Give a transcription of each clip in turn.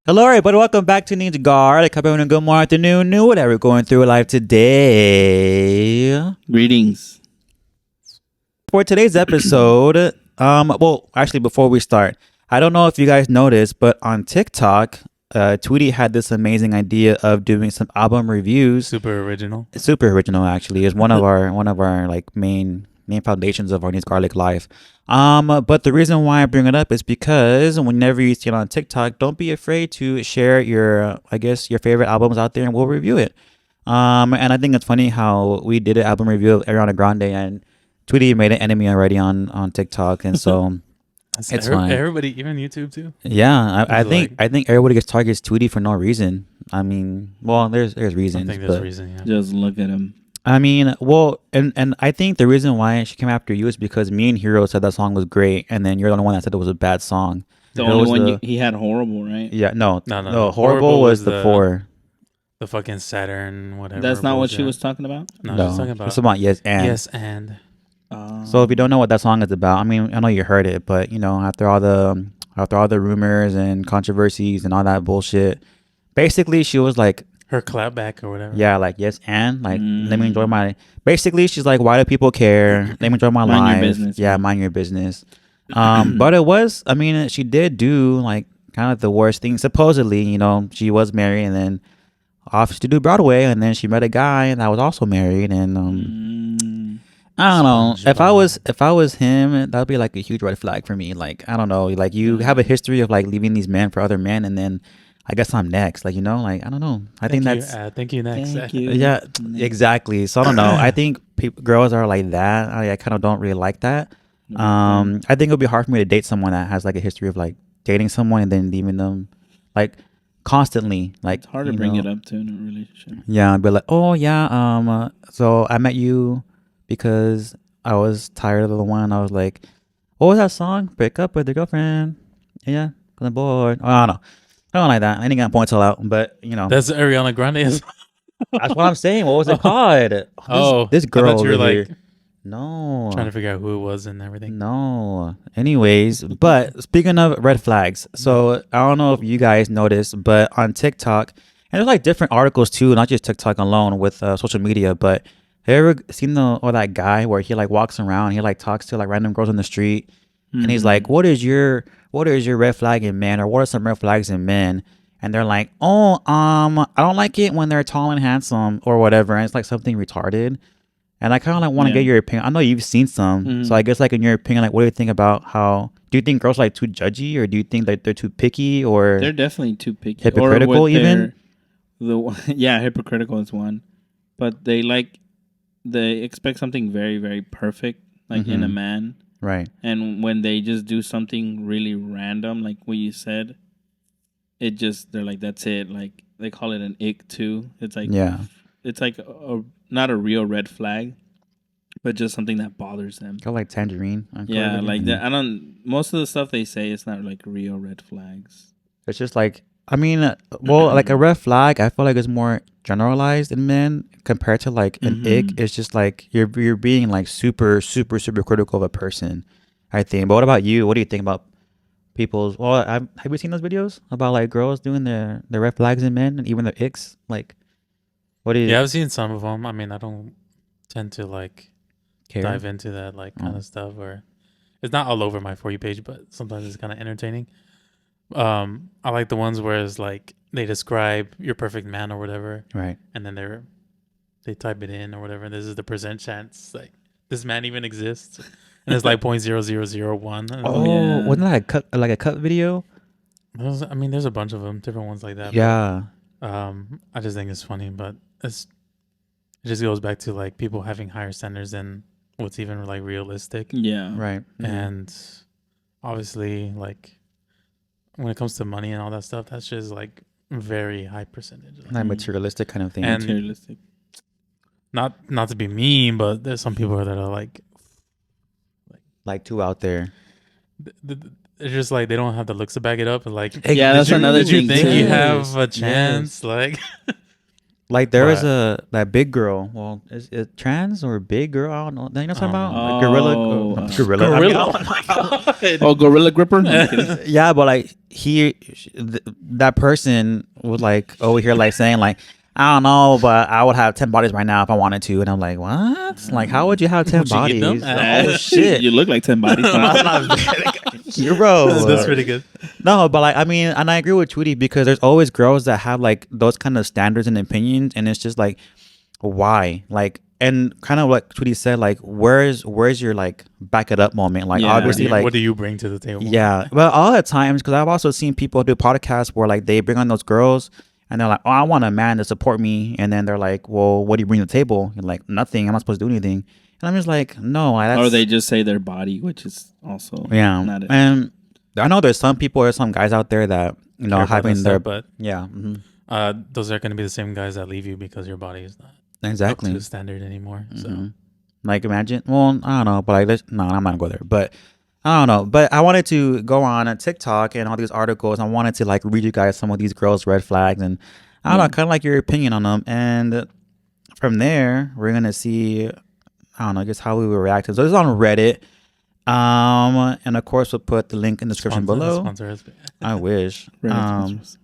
Hello, everybody. Welcome back to Ninja Guard. Good morning, good morning, afternoon, new whatever we're going through life today. Greetings. For today's episode, well, actually, before we start, I don't know if you guys noticed, but on TikTok, Tweety had this amazing idea of doing some album reviews. Super original. Super original, actually. Is one of our like main foundations of our Needs Garlic life. But the reason why I bring it up is because whenever you see it on TikTok, don't be afraid to share your, I guess, your favorite albums out there, and we'll review it. And I think it's funny how we did an album review of Ariana Grande, and Tweety made an enemy already on TikTok, and so it's fine. Everybody, even YouTube too. Yeah, I think like- I think everybody gets targets Tweety for no reason. I mean, well, there's I reasons. think there's but a reason. Yeah. Just look at him. I mean, well, and I think the reason why she came after you is because me and Hero said that song was great, and then you're the only one that said it was a bad song. The It only was one the- he had horrible, right? Yeah, no. No. Horrible was the 4. The fucking Saturn, whatever. That's not what she bullshit. was talking about. No, No, she's talking about it's about Yes and. yes and. So if you don't know what that song is about, I mean, I know you heard it, but you know, after all the rumors and controversies and all that bullshit, basically she was like, Her clapback or whatever. yeah, like yes and like let me enjoy my. Basically, she's like, why do people care? Let me enjoy my Mind your life. business. Yeah, mind your business. But it was, I mean, she did do like kind of the worst thing. Supposedly, you know, she was married and then off to do Broadway, and then she met a guy that was also married, and I don't know. If I was him, that'd be like a huge red flag for me. Like, I don't know. Like, you have a history of like leaving these men for other men, and then I guess I'm next. Like, you know, like I don't know. I think that's Thank you next. Thank you. yeah, exactly. So I don't know. I think girls are like that. I kind of don't really like that. I think it'll be hard for me to date someone that has like a history of like dating someone and then leaving them like constantly. Like, It's hard to you bring know. it up to in a relationship. Yeah, I'd be like, oh yeah, so I met you because I was tired of the one. I was like, what was that song? Break up with your girlfriend. Yeah, cause I'm bored. Oh, I don't know. I don't like that. I ain't gonna point it out, but you know, That's Ariana Grande. that's what I'm saying. What was it called? This I girl thought you were over here. like No. trying to figure out who it was and everything. No. Anyways, but speaking of red flags, so I don't know if you guys noticed, but on TikTok, and there's like different articles too, not just TikTok alone with social media, but have you ever seen that guy where he like walks around, he like talks to like random girls on the street, and he's like, what is your red flag in men, or what are some red flags in men? And they're like, oh, I don't like it when they're tall and handsome or whatever, and it's like something retarded. And I kind of like want to Yeah. get your opinion. I know you've seen some, so I guess like in your opinion, like what do you think about how? Do you think girls are like too judgy, or do you think like they're too picky, or They're definitely too picky. hypocritical Or with even? yeah, hypocritical is one. But they expect something very, very perfect, like in a man. Right. And when they just do something really random, like what you said, they're like, that's it. Like they call it an ick too. It's like, Yeah. it's like not a real red flag, but just something that bothers them. Got like tangerine. Yeah, like that. Most of the stuff they say, it's not like real red flags. It's just like, I mean, well, like a red flag, I feel like it's more generalized in men compared to like an ick. It's just like you're being like super, super, super critical of a person, I think. But what about you? What do you think about people's? Well, have you seen those videos about like girls doing their red flags in men and even their icks? Like, what do you? Yeah, I've seen some of them. I mean, I don't tend to like care? dive into that like kind of stuff, or it's not all over my For You page, but sometimes it's kind of entertaining. I like the ones where it's like they describe your perfect man or whatever, Right. and then they type it in or whatever. This is the percent chance like this man even exists, and it's like 0.0001. Oh, yeah. wasn't that a cut video? I mean, there's a bunch of them, different ones like that. Yeah. But, I just think it's funny, but it just goes back to like people having higher standards than what's even like realistic. Yeah. Right. And obviously, like when it comes to money and all that stuff, that's just like very high percentage. Like materialistic kind of thing. And- Materialistic. Not to be mean, but there's some people that are like too out there. it's just like they don't have the looks to back it up. And like, Yeah, that's another did you thing, think too. you have a Yes. chance? Like, Like there is But- that big girl. Well, is it trans or big girl? I don't know. You know what I'm talking I don't about? know. Gorilla. Oh, Gorilla. I mean, Gorilla. Oh, Gorilla Gripper. No, I'm kidding. yeah, but like that person was like over here like saying like I don't know, but I would have 10 bodies right now if I wanted to, and I'm like, what? Like, how would you have 10 Would you eat them? bodies? Oh shit! You look like 10 bodies. Hero. That's pretty good. No, but like I mean, and I agree with Tweety because there's always girls that have like those kind of standards and opinions, and it's just like, why? Like, and kind of like Tweety said, like, where's your like back it up moment? Like, Yeah. obviously, like, What do you bring to the table? yeah, but all the times because I've also seen people do podcasts where like they bring on those girls and they're like, oh, I want a man to support me, and then they're like, well, what do you bring to the table? You're like, nothing. I'm not supposed to do anything. And I'm just like, no, that's, Or they just say their body, which is also yeah. not it. And I know there's some people or some guys out there that you know Care about having that their stuff, but yeah, those are going to be the same guys that leave you because your body is not exactly up to standard anymore. So Mhm. Like imagine, well, I don't know, but like, no, I'm not gonna go there. But I don't know. But I wanted to go on a TikTok and all these articles. I wanted to like read you guys some of these girls' red flags and I don't know, kind of like your opinion on them. And from there, we're gonna see, I don't know, just how we would react. So this is on Reddit. And of course we'll put the link in the description below. Sponsor us. I wish. Reddit sponsors.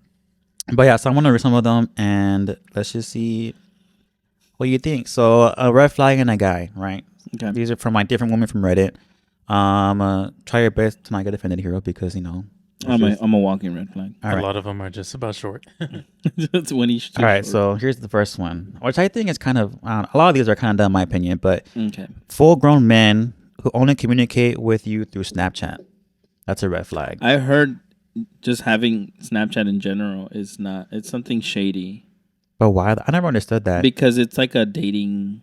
But yeah, so I'm gonna read some of them and let's just see what you think. So a red flag and a guy, right? Okay. These are from like different women from Reddit. Try your best to not get offended, hero, because you know. I'm a walking red flag. All A right. lot of them are just about short. That's when he's All right. So here's the first one, which I think is kind of a lot of these are kind of dumb, in my opinion. But okay. full-grown men who only communicate with you through Snapchat. That's a red flag. I heard just having Snapchat in general is not. It's something shady But why? I never understood that. because it's like a dating,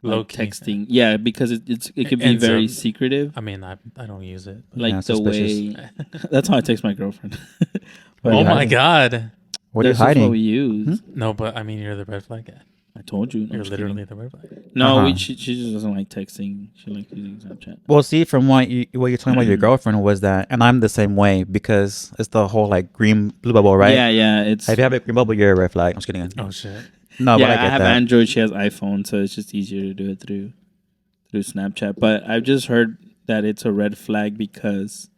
Low like key. texting. Yeah, because it can be And very so- secretive. I mean, I don't use it. Like Yeah, the way. That's how I text my girlfriend. What Oh do you my hide? God. What are you That's just hiding? What we use. No, but I mean, you're the red flag guy. I told you. No, I'm You're just literally kidding. the red flag. No, Uh-huh. she just doesn't like texting. She likes using Snapchat. Well, see, from what you're talking about your girlfriend was that, and I'm the same way because it's the whole like green blue bubble, right? Yeah, yeah. It's If you have a green bubble, you're a red flag. I'm just kidding. Oh shit. No, yeah. but I I get have that. Android. She has iPhone, so it's just easier to do it through Snapchat. But I've just heard that it's a red flag because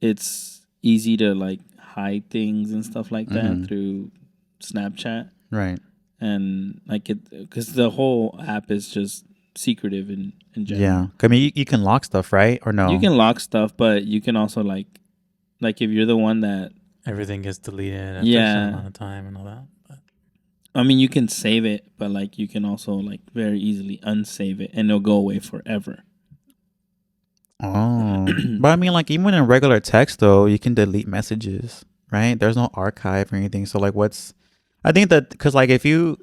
it's easy to like hide things and stuff like that Mhm. through Snapchat, Right. and like it because the whole app is just secretive in general. Yeah. I mean, you can lock stuff, right? Or no? You can lock stuff, but you can also like if you're the one that Everything gets deleted after a Yeah. certain amount of time and all that. But I mean, you can save it, but like you can also like very easily unsave it, and it'll go away forever. Oh. But I mean, like, even in regular text, though, you can delete messages, right? There's no archive or anything. So, like, I think that, because, like, if you're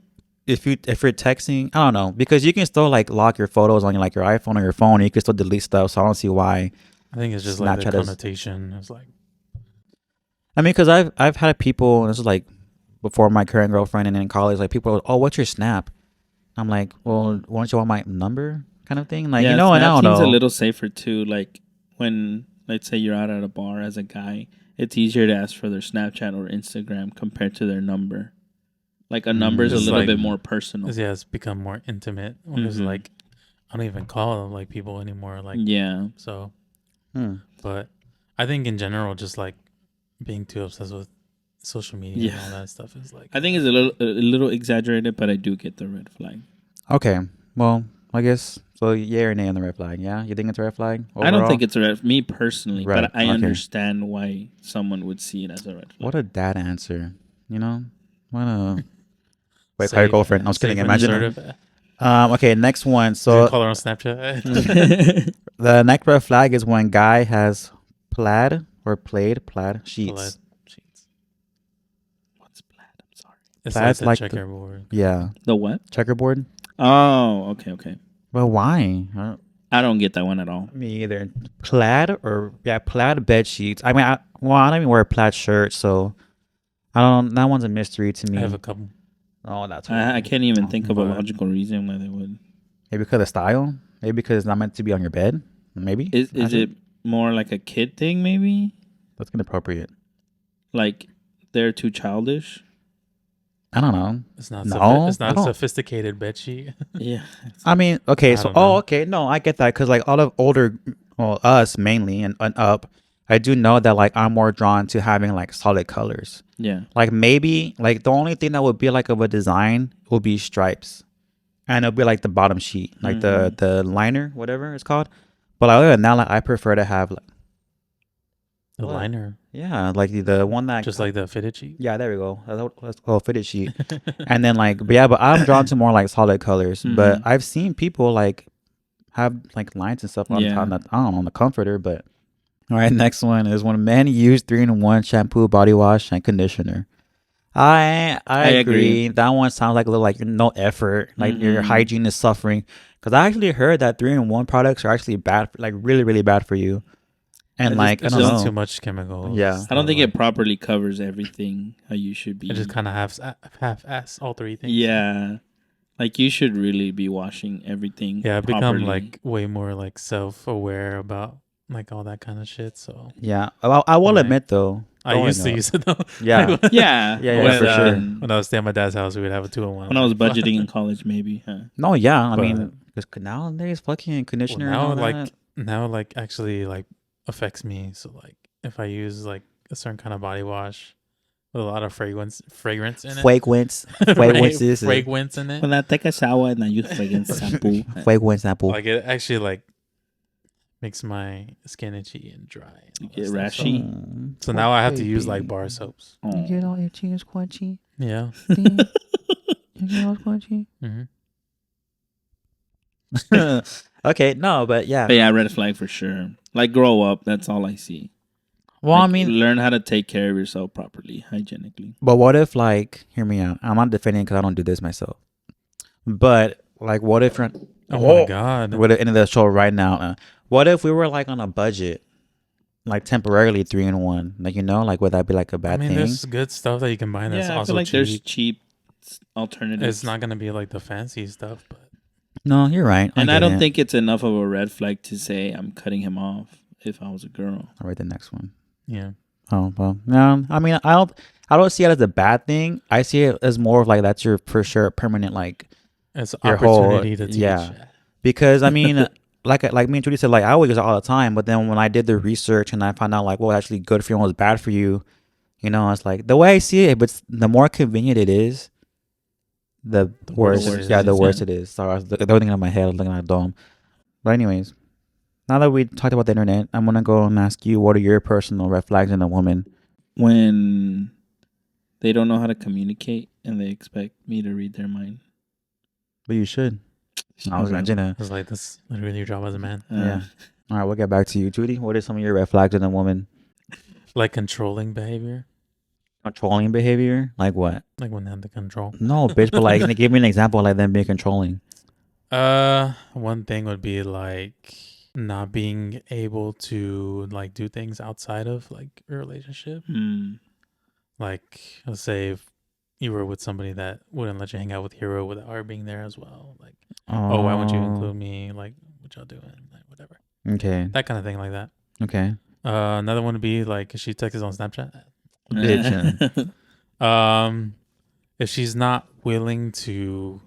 texting, I don't know, because you can still, like, lock your photos on, like, your iPhone or your phone, and you can still delete stuff. So, I don't see why. I think it's just like the Snapchat is- connotation. It's like, I mean, because I've had people, and this is, like, before my current girlfriend and in college, like, people are like, oh, what's your Snap? I'm like, well, why don't you want my number? Kind of thing. Like, Yeah, you know, and I Snap don't seems know. a little safer too. Like when, let's say, you're out at a bar as a guy, it's easier to ask for their Snapchat or Instagram compared to their number. Like a number is a It's little like- bit more personal. yeah, it's become more intimate. Whereas Mhm. like, I don't even call like people anymore. Like, Yeah, so, Hmm. but I think in general, just like being too obsessed with social media Yeah. and all that stuff is like, I think it's a little exaggerated, but I do get the red flag. Okay. Well, I guess so. Yay or nay on the red flag? Yeah, you think it's a red flag? I don't overall? think it's a red. Me personally, Right, but I okay. understand why someone would see it as a red flag. What a dad answer. You know, what a wait. Call safe- your girlfriend. I was kidding. safe and Imagine. assertive. Okay, next one. So So call her on Snapchat. the next red flag is when guy has plaid sheets. Plaid sheets. What's plaid? I'm sorry. It's Plaid's like like the the- checkerboard. Yeah, The what? checkerboard. Oh, okay. Well, why? I don't get that one at all. Me either. Plaid plaid bed sheets. I mean, I don't even wear a plaid shirt, so I don't. That one's a mystery to me. I have a couple. Oh, that's I can't even think of a But- logical reason why they would. maybe because of style. Maybe because it's not meant to be on your bed. Maybe Is I think it more like a kid thing? Maybe that's inappropriate? like they're too childish. I don't know. It's not. No, It's I not a don't. sophisticated bed sheet. Yeah. I mean, okay, I so don't know. okay, no, I get that because like all of older, well, us mainly and up, I do know that like I'm more drawn to having like solid colors. Yeah. Like maybe like the only thing that would be like of a design would be stripes, and it'll be like the bottom sheet, like the liner, whatever it's called. But other than that, like I prefer to have like The what? liner, Yeah, like the one that just like the fitted sheet. yeah, there we go. Let's call fitted sheet. And then like, but yeah, but I'm drawn to more like solid colors. But I've seen people like have like lines and stuff on Yeah. the I don't know, on the comforter. But all right, next one is when men use 3-in-1 shampoo, body wash, and conditioner. I agree. agree. That one sounds like a little like no effort, like your Mhm. hygiene is suffering. Because I actually heard that 3-in-1 products are actually bad, like really really bad for you. And like I It's don't just know. too much chemicals. Yeah. I don't think like, it properly covers everything how you should be. It just kind of half-ass all three things. Yeah. Like you should really be washing everything. Yeah, I've become properly. like way more like self-aware about like all that kind of shit. So Yeah, I will Right. admit though. I growing used to up- use it though. Yeah. Yeah. Yeah, for sure. When I was staying at my dad's house, we would have a 2-in-1. When I was budgeting in college, maybe. Huh? No, yeah. I But- mean, because nowadays, fucking conditioner. now and all like that. now like actually like affects me. So like if I use like a certain kind of body wash with a lot of fragrance in it, Fragrance, fragrances, fragrance in it, When I take a shower and I use fragrance shampoo. fragrance sample. like it actually like makes my skin itchy and dry. And You all that get stuff. rashy. So now I have to use like bar soaps. Oh. You get all itchy and squanchy. Yeah. You get all squanchy. hmm Okay, no, but yeah. But yeah, red flag for sure. Like grow up. That's all I see. Well, I Like, mean, learn how to take care of yourself properly, hygienically. but what if like, hear me out. I'm not defending because I don't do this myself. But like, what if you're Oh my god. we're at the end of the show right now? What if we were like on a budget, like temporarily 3-in-1? Like like would that be like a I bad mean, thing? there's good stuff that you can buy that's Yeah, I also feel like cheap. there's cheap alternatives. It's not gonna be like the fancy stuff, but No, you're right. And I get don't it. think it's enough of a red flag to say I'm cutting him off if I was a girl. I'll read the next one. yeah. Oh well, no. I mean, I don't see it as a bad thing. I see it as more of like that's your for sure permanent like It's Your whole- opportunity to teach. yeah. because I mean, like me and Tweety said, like I always use it all the time. But then when I did the research and I found out like what actually good for you and what's bad for you, it's like the way I see it. But the more convenient it is, the worse. worse it Yeah, the is, worse it is. So I was the only thing in my head, I was looking at a dome. But anyways, now that we talked about the internet, I'm gonna go and ask you, what are your personal red flags in a woman? When they don't know how to communicate and they expect me to read their mind. But you should. I was gonna. It's like that's literally your job as a man. Yeah. All right, we'll get back to you, Tweety. What are some of your red flags in a woman? Like controlling behavior, Controlling behavior, like what? like when they have the control. No, bitch. But like, give me an example of like them being controlling. One thing would be like not being able to like do things outside of like a relationship. Mm. Like, let's say if you were with somebody that wouldn't let you hang out with Hero without her being there as well. Like, oh, why won't you include me? Like, what y'all doing? Like, whatever. Okay. That kind of thing like that. Okay. Another one would be like if she texts on Snapchat. Bitch. If she's not willing to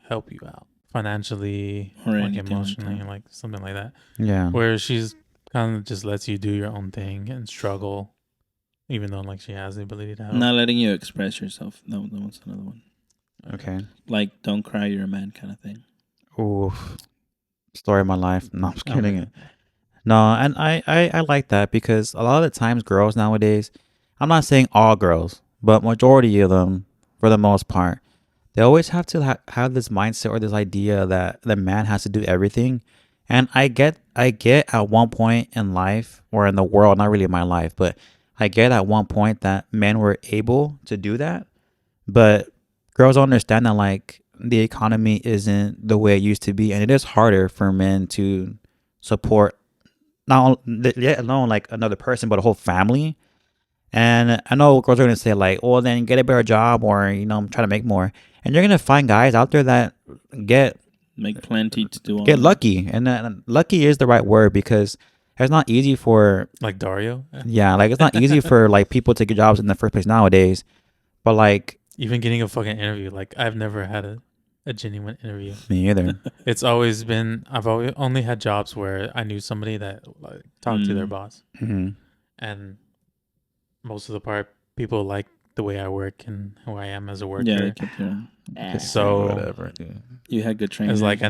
help you out financially, Or like anything like emotionally, that. like something like that, Yeah. where she's kind of just lets you do your own thing and struggle, even though like she has the ability to help. Not letting you express yourself. That was another one. Okay. Like, don't cry, you're a man kind of thing. Oof. Story of my life. No, I'm just Oh, kidding. man. No, and I like that because a lot of the times girls nowadays, I'm not saying all girls, but majority of them, for the most part, they always have to have this mindset or this idea that the man has to do everything. And I get at one point in life or in the world, not really in my life, but I get at one point that men were able to do that. But girls don't understand that like the economy isn't the way it used to be. And it is harder for men to support not let alone like another person, but a whole family. And I know girls are gonna say like, "Well, then get a better job, or try to make more." And you're gonna find guys out there that get Make plenty to do all get that. lucky, and lucky is the right word because it's not easy for Like Dario. like it's not easy for like people to get jobs in the first place nowadays. But like even getting a fucking interview. Like I've never had a genuine interview. Me either. It's always been I've always only had jobs where I knew somebody that like talked to their boss, Hmm. and most of the part people like the way I work and who I am as a worker. Yeah, they kept your. So whatever. Dude. You had good training. it's like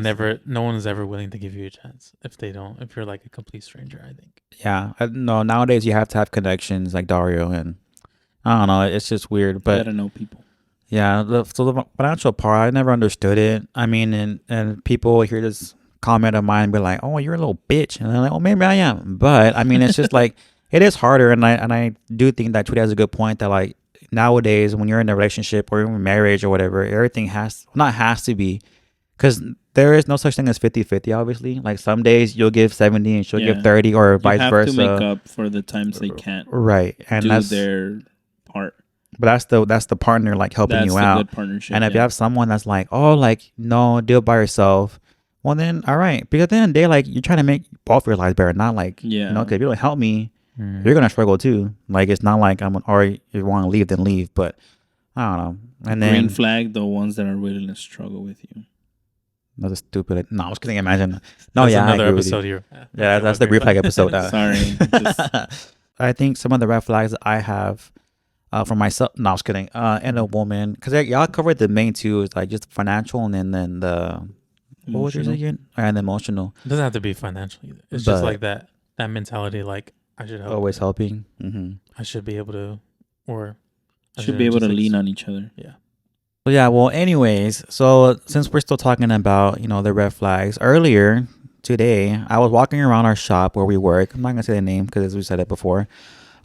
no one is ever willing to give you a chance if you're like a complete stranger, I think. Yeah, no. Nowadays you have to have connections like Dario, and I don't know. It's just weird, You but gotta know people. yeah. So the financial part, I never understood it. I mean, and people hear this comment of mine and be like, "Oh, you're a little bitch," and I'm like, "Oh, maybe I am," but I mean, it's just like it is harder, and I do think that Tweety has a good point that like nowadays when you're in a relationship or in marriage or whatever, everything has to be because there is no such thing as 50-50, obviously. Like some days you'll give 70 and she'll give Yeah. 30 or You vice have versa. to make up for the times they can't Right. And do that's their part. but that's the partner like helping That's you the out. good partnership. And if you have someone that's like, oh, like, no, do it by yourself, well, then, all right. Because at the end of the day, like, you're trying to make both your lives better, not like, Yeah. you know, because if you don't help me, Mm. you're going to struggle too. Like, it's not like or if you want to leave, then leave. But I don't know. And then, green flag, the ones that are willing to struggle with you. that's a stupid. No, I was kidding. Imagine. No, That's yeah, I another agree with you. episode here. Yeah, that's the green flag episode. Sorry. I think some of the red flags that I have for myself, no, I was kidding, and a woman, because y'all covered the main two, is like just financial and then the, what was yours Emotional. again? And emotional. It doesn't have to be financial either. It's But- just like that mentality. Like I should help. Always helping. Mm-hmm. I should be able to, or I Should be able shouldn't to just, lean on each other. Yeah. Well, yeah, well, anyways, so since we're still talking about, you know, the red flags, earlier today, I was walking around our shop where we work. I'm not going to say the name because we said it before.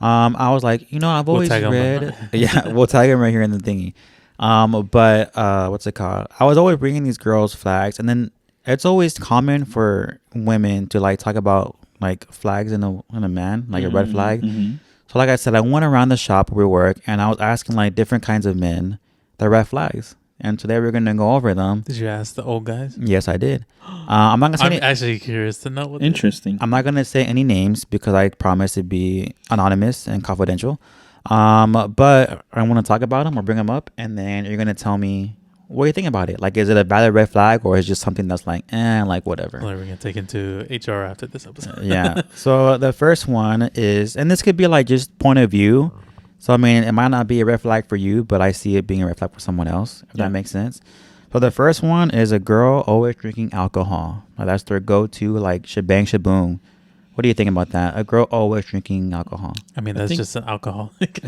I was like, you know, I've We'll always tag 'em. read. Yeah, we'll tag him right here in the thingy. But what's it called? I was always bringing these girls flags, and then it's always common for women to like talk about like flags in a man, like a red flag. Mm-hmm. So like I said, I went around the shop where we work, and I was asking like different kinds of men the red flags, and today we're gonna go over them. Did you ask the old guys? Yes, I did. I'm not gonna say I'm any, actually curious to know what. Interesting. I'm not gonna say any names because I promise to be anonymous and confidential. But I want to talk about them or bring them up, and then you're gonna tell me what you think about it. Like, is it a valid red flag or is it just something that's like, like whatever? Well, we're gonna take into HR after this episode. Yeah. So the first one is, and this could be like just point of view. So I mean, it might not be a red flag for you, but I see it being a red flag for someone else. If Yeah. that makes sense. So the first one is a girl always drinking alcohol. Now, that's their go-to, like shebang shaboom. What do you think about that? A girl always drinking alcohol. I mean, I that's think- just an alcoholic.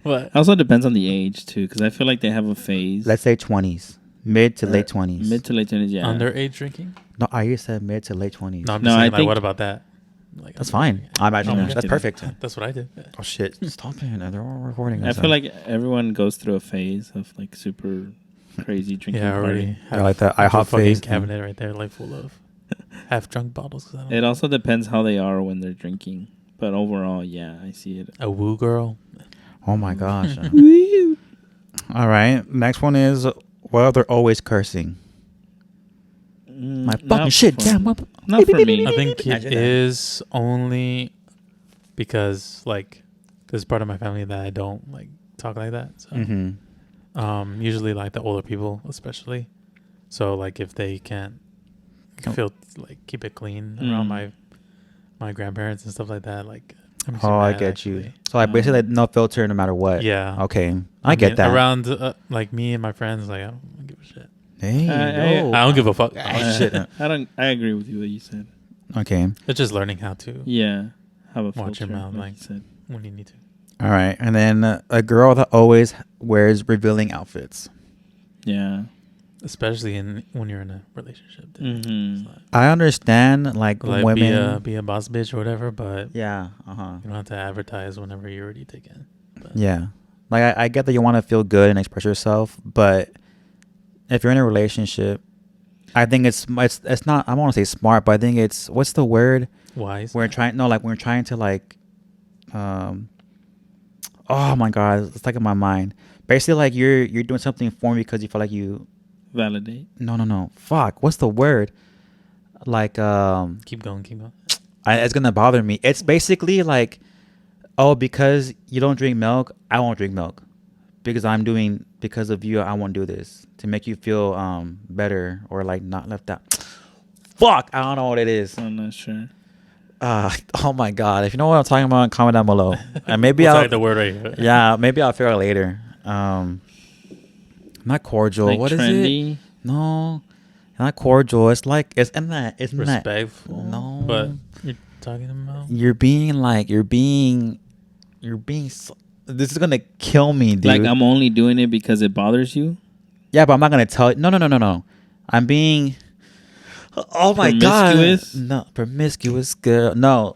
But Also depends on the age too, because I feel like they have a phase. Let's say 20s, mid to late 20s. Mid to late 20s, yeah. underage drinking? No, I said mid to late 20s. No, I'm No, just I saying, like, think- what about that? Like, That's underage fine. drinking. I imagine Oh, that's okay. perfect. That's what I did. Oh shit! Stop it! They're all recording. I us. feel like everyone goes through a phase of like super crazy drinking. Yeah, I already party. have like that a IHOP fucking phase. cabinet right there, like full of half drunk bottles. 'Cause I don't It also depends how they are when they're drinking, but overall, yeah, I see it. a woo girl. Oh my gosh! All right. Next one is, well, they're always cursing. My fucking Not shit! for- Damn! What? Not for me. I think it Imagine that. is only because like there's part of my family that I don't like talk like that. So Mm-hmm. usually like the older people especially. So like if they can't feel like keep it clean around my grandparents and stuff like that, like it makes me Oh, I mad, get you. actually. So like basically, like, no filter, no matter what. Yeah. Okay, I get mean, that. Around like me and my friends, like I don't give a shit. Hey, I- yo. I don't give a fuck. shit. I agree with you what you said. Okay. It's just learning how to Yeah, have a watch your filter, mouth, like you said. when you need to. All right, and then a girl that always wears revealing outfits. Yeah. Especially when you're in a relationship. dude. Mhm. It's not- I understand, like women. be a boss bitch or whatever, but Yeah. Uh-huh. you don't have to advertise whenever you're already taken. But Yeah. Like I get that you want to feel good and express yourself, but if you're in a relationship, I think it's not, I don't want to say smart, but I think it's, what's the word? wise. We're trying to like, oh my God, it's like in my mind. Basically, like you're doing something for me because you feel like you, Validate. no. Fuck, what's the word? Like, Keep going. it's gonna bother me. It's basically like, oh, because you don't drink milk, I won't drink milk. because because of you, I won't do this to make you feel better or like not left out. Fuck, I don't know what it is. I'm not sure. Oh my god! If you know what I'm talking about, comment down below. And maybe We'll I'll tell you the word right here. yeah, maybe I'll figure it out later. Not cordial. Like What is it? trendy. No, not cordial. It's like it's in that. It's Respectful. No. But you're talking about. You're being. This is gonna kill me, dude. Like I'm only doing it because it bothers you. Yeah, but I'm not gonna tell you. No. I'm being. Oh my Promiscuous? god! No, promiscuous girl. No,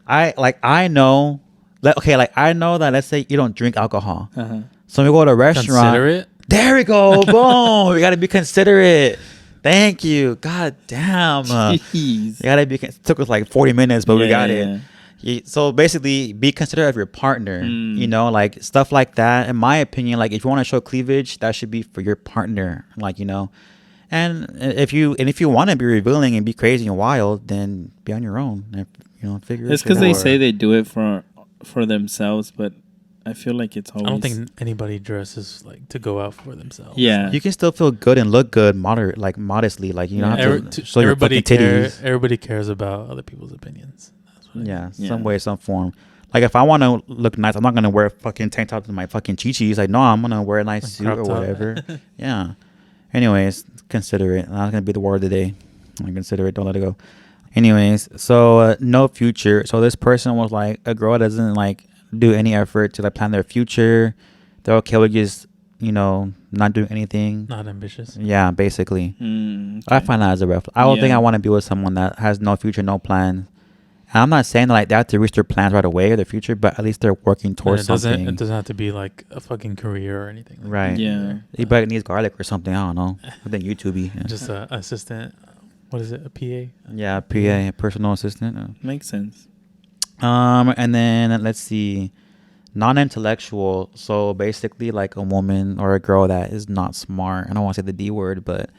I know. I know that. Let's say you don't drink alcohol, Uh-huh. so we go to a restaurant. Considerate. There we go. Boom. We gotta be considerate. Thank you. God damn. Jeez. You gotta be. It took us like 40 minutes, but we got Yeah. it. So basically, be considerate of your partner. Mm. You know, like stuff like that. In my opinion, like if you want to show cleavage, that should be for your partner. Like and if you want to be revealing and be crazy and wild, then be on your own. And, figure. It's because they say they do it for themselves, but I feel like it's always. I don't think anybody dresses like to go out for themselves. Yeah. You can still feel good and look good, modestly. Like you don't have to show your fucking titties. Everybody cares about other people's opinions. That's what Yeah, Yeah. some way, some form. Like if I want to look nice, I'm not gonna wear a fucking tank top with my fucking chichis. Like no, I'm gonna wear a nice A suit or crop top. whatever. Yeah. Anyways, consider it. That's gonna be the word of the day. I consider it. Don't let it go. Anyways, so no future. So this person was like a girl that doesn't like do any effort to like plan their future. They're okay with just not doing anything. Not ambitious. Yeah, basically. Okay. I find that as a red flag. I don't think Yeah. I want to be with someone that has no future, no plan. And I'm not saying that like they have to reach their plans right away or their future, but at least they're working And towards it doesn't. something. It doesn't have to be like a fucking career or anything. Like Right. Yeah. He probably needs garlic or something. I don't know. Something YouTubey. that. Just a assistant. What is it? A PA. Yeah, PA, personal assistant. Makes sense. And then let's see, non-intellectual. So basically, like a woman or a girl that is not smart. I don't want to say the D word, but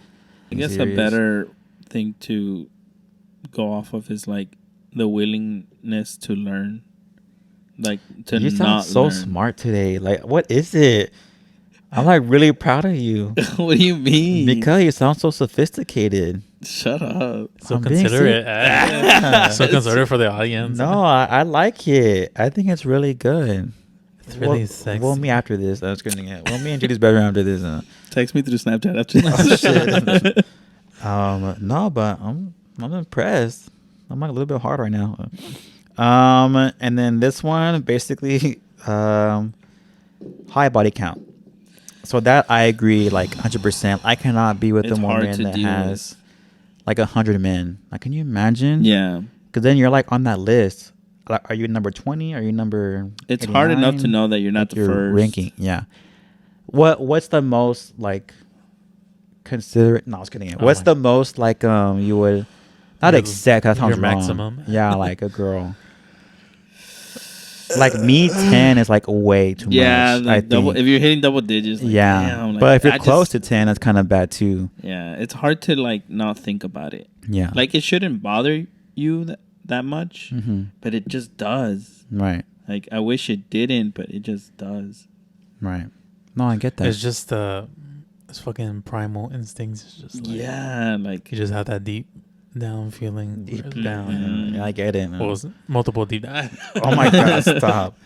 I guess serious. a better thing to go off of is like the willingness to learn. Like to You sound not so learn. smart today. Like, what is it? I'm like really proud of you What do you mean? because you sound so sophisticated. Shut up. So I'm being considerate. Yeah. So considerate for the audience. No, I like it. I think it's really good. It's really Well, sexy. Well, me after this. I was gonna get. Well, me and Judy's better after this. Text me through Snapchat after Oh, this. shit. No, but I'm impressed. I'm like a little bit hard right now. And then this one basically, high body count. So that I agree, like 100%. I cannot be with It's a hard woman to that deal has like 100 men. Like, can you imagine? Yeah. Because then you're like on that list. Like, are you number 20? Are you number? It's hard enough to 89? know that you're not Like the your first. ranking. Yeah. What's the most like considerate? No, I was kidding. Oh What's my- the most like you would not Your- accept? That sounds your wrong. maximum. Yeah, like a girl. Like me, 10 is like way too Yeah, much. like I double, think. if you're hitting double digits, like, Yeah, damn, like, but if you're I close just- to 10, that's kind of bad too. yeah, it's hard to like not think about it. Yeah. Like it shouldn't bother you that much, Mm-hmm. but it just does. Right. Like I wish it didn't, but it just does. Right. No, I get that. It's just it's fucking primal instincts. It's just like, Yeah, like you just have that deep down feeling. Deep where- down. Mhm. Yeah, I get it. What was it? Multiple deep dive. Oh my god, stop.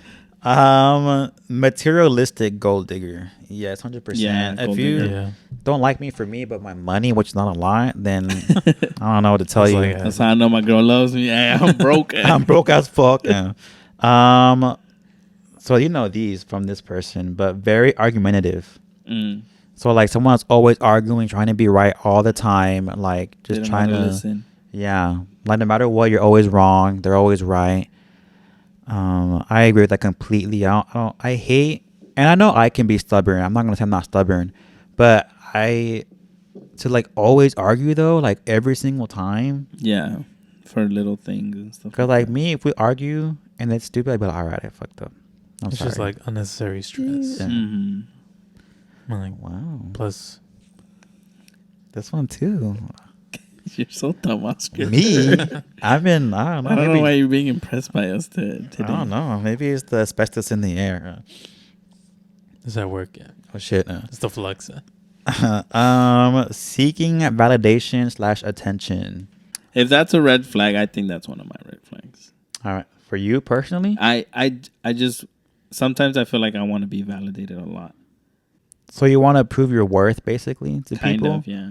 Materialistic gold digger. Yes, 100%. Yeah, If gold you digger. Yeah. don't like me for me but my money, which is not a lot, then I don't know what to tell It's you. like, that's how I know my girl loves me. Hey, I'm broke. I'm broke as fuck. Yeah. So you know these from this person, but very argumentative. Mm. So like someone that's always arguing, trying to be right all the time, like They just don't trying know how to listen. yeah, like no matter what, you're always wrong. They're always right. I agree with that completely. I hate, and I know I can be stubborn. I'm not gonna say I'm not stubborn, but to like always argue though, like every single time. Yeah, for little things and stuff. Cause like me, if we argue and it's stupid, I'd be like, all right, I fucked up. I'm It's sorry. just like unnecessary stress. Yeah. Hmm. Like, Wow, plus, this one too. You're so dumb, Oscar. Me, I don't know. I don't maybe, know why you're being impressed by us today. I don't know. Maybe it's the asbestos in the air. this It's at work. Yeah. Oh shit. It's the flex. Seeking validation / attention. If that's a red flag, I think that's one of my red flags. All right. For you personally? I just sometimes I feel like I want to be validated a lot. So you want to prove your worth, basically, to Kind people? of, yeah.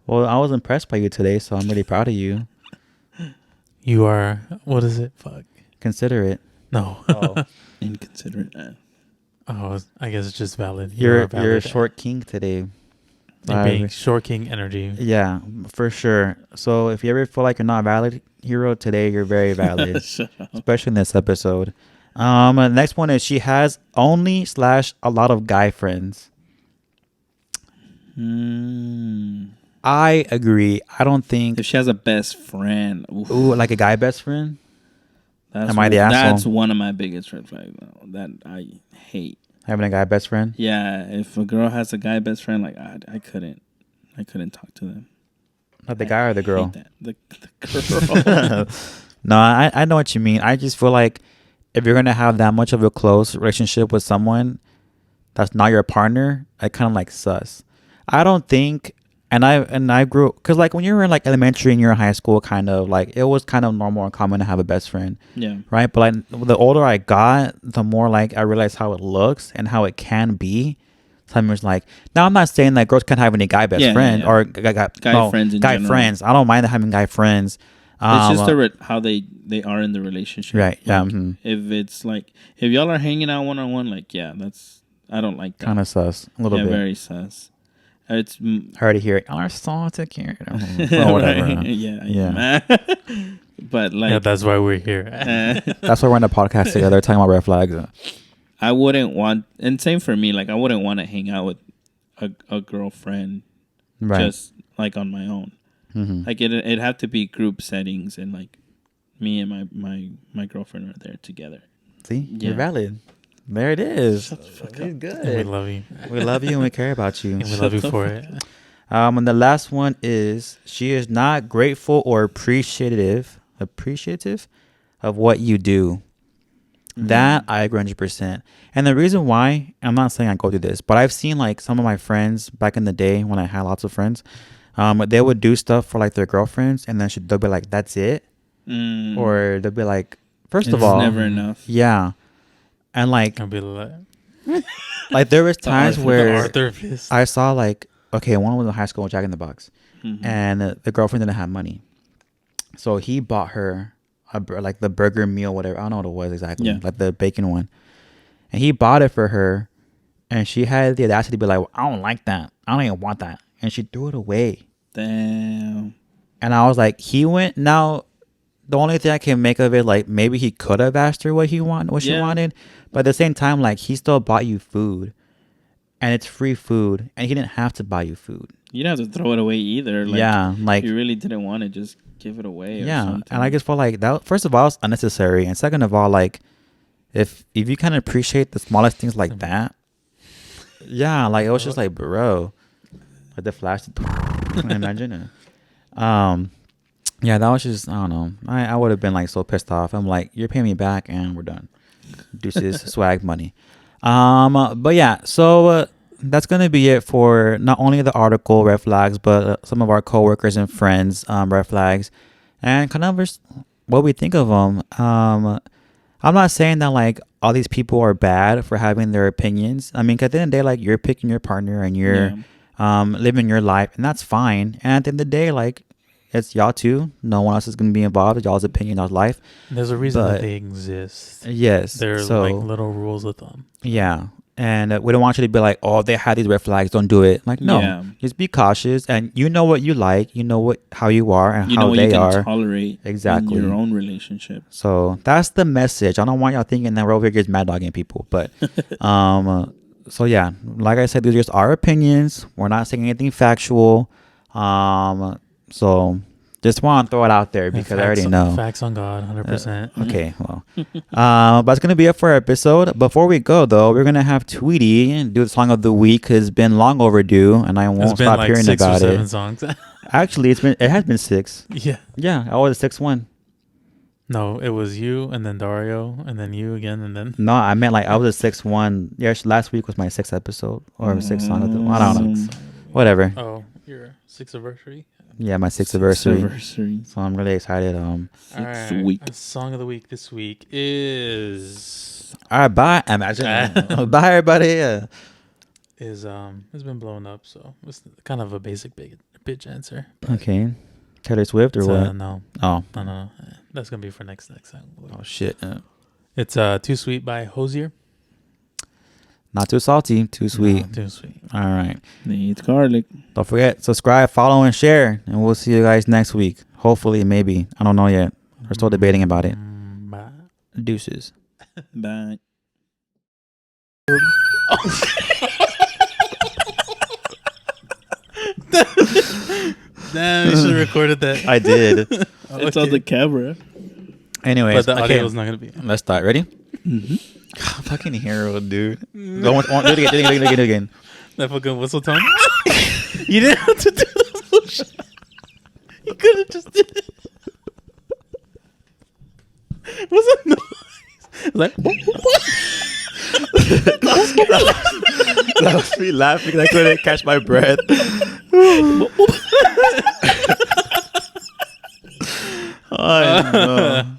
Well, I was impressed by you today, so I'm really proud of you. You are, what is it? Fuck. Considerate. No. Oh. Inconsiderate. Oh, I guess it's just valid. You're are valid. a short king today. You're being short king energy. Yeah, for sure. So if you ever feel like you're not valid, hero, today you're very valid. Especially in this episode. Next one is she has only / a lot of guy friends. I agree. I don't think. If she has a best friend, Ooh, like a guy best friend? that's Am I the asshole? That's one of my biggest red flags though, that I hate. Having a guy best friend? Yeah, if a girl has a guy best friend, like I couldn't talk to them. Not the guy or the girl? Hate that. The girl. No, I know what you mean. I just feel like if you're going to have that much of a close relationship with someone that's not your partner, I kind of like sus. I don't think, and I grew, because like when you were in like elementary and you're in high school, kind of like it was kind of normal and common to have a best friend. Yeah. Right. But like the older I got, the more like I realized how it looks and how it can be. Sometimes like, now I'm not saying that girls can't have any guy best friend or guy friends in guy general. friends. I don't mind having guy friends. It's just how they are in the relationship. Right. Yeah. Like, if it's like, if y'all are hanging out one-on-one, like, yeah, I don't like that. Kind of sus. A little bit. Very sus. It's hard to hear. Our song to care. Or whatever. Yeah. But like, yeah, that's why we're here. That's why we're in a podcast together talking about red flags. I wouldn't want, and same for me, like I wouldn't want to hang out with a girlfriend just like on my own. Like it'd have to be group settings, and like me and my girlfriend are there together. See, you're valid. There it is. He's good. And we love you. We love you and we care about you. And we love you for it. And the last one is she is not grateful or appreciative of what you do. That I agree 100%. And the reason why, I'm not saying I go through this, but I've seen like some of my friends back in the day when I had lots of friends, they would do stuff for like their girlfriends, and then they'll be like, that's it. Or they'll be like, first of all, it's never enough. Yeah. And like, I'll be like, like there was times where Arthur I saw like, okay, one was in high school with Jack in the Box, and the girlfriend didn't have money, so he bought her like the burger meal, whatever. I don't know what it was exactly, like the bacon one, and he bought it for her, and she had the audacity to be like, well, I don't like that, I don't even want that, and she threw it away. Damn. And I was like, he went now. The only thing I can make of it, like maybe he could have asked her what she wanted, but at the same time, like he still bought you food, and it's free food, and he didn't have to buy you food. You didn't have to throw it away either. Like, like you really didn't want to just give it away. Or something. And I just felt like that. First of all, it's unnecessary, and second of all, like if you kind of appreciate the smallest things like that, like it was just like, bro, like the flash. Imagine it. Yeah, that was just, I don't know. I would have been like so pissed off. I'm like, you're paying me back and we're done. Deuces, swag money. But yeah, so that's going to be it for not only the article red flags, but some of our coworkers and friends red flags, and kind of just what we think of them. I'm not saying that like all these people are bad for having their opinions. I mean, 'cause at the end of the day, like you're picking your partner and you're living your life, and that's fine. And at the end of the day, like, it's y'all too. No one else is going to be involved. It's y'all's opinion, y'all's life. There's a reason that they exist. Yes. There's like little rules with them. Yeah. And we don't want you to be like, oh, they had these red flags, don't do it. Like, no. Just be cautious. And you know what you like. You know how you are and how they are. You know what you can tolerate in your own relationship. So that's the message. I don't want y'all thinking that we're over here just mad dogging people. But, so yeah, like I said, these are just our opinions. We're not saying anything factual. So just want to throw it out there because I already know. Facts on God, 100%. Okay, well. But it's going to be it for our episode. Before we go, though, we're going to have Tweety do the song of the week because it's been long overdue, and I won't stop hearing about it. Songs. Actually, it has been 6. Yeah. Yeah, I was the 6th one. No, it was you and then Dario and then you again and then. No, I meant like I was a 6-1. Yeah, last week was my 6th episode or 6th song of the. I don't know. Whatever. Oh, your 6th anniversary. Yeah, my 6th anniversary. Anniversary. So I'm really excited. All Sixth right. week. Song of the week this week is All right, bye. Imagine. Bye, everybody. Yeah. it's been blown up, so it's kind of a basic bitch answer. Okay. Taylor Swift or It's, what? no, Oh. no. That's gonna be for next time. Oh shit. It's Too Sweet by Hosier. Not too salty, too sweet. No, too sweet. All right. Needs garlic. Don't forget, subscribe, follow, and share. And we'll see you guys next week. Hopefully, maybe. I don't know yet. We're still debating about it. Bye. Deuces. Bye. Damn, you should have recorded that. I did. It's on the camera. Anyways, But the okay. audio is not gonna be. Let's start. Ready? Mm-hmm. Fucking hero, dude. Go on, do it again. That fucking whistle tone. You didn't have to do the motion. You could have just did it. What's that noise? Like That was me laughing. I couldn't catch my breath. Oh, no.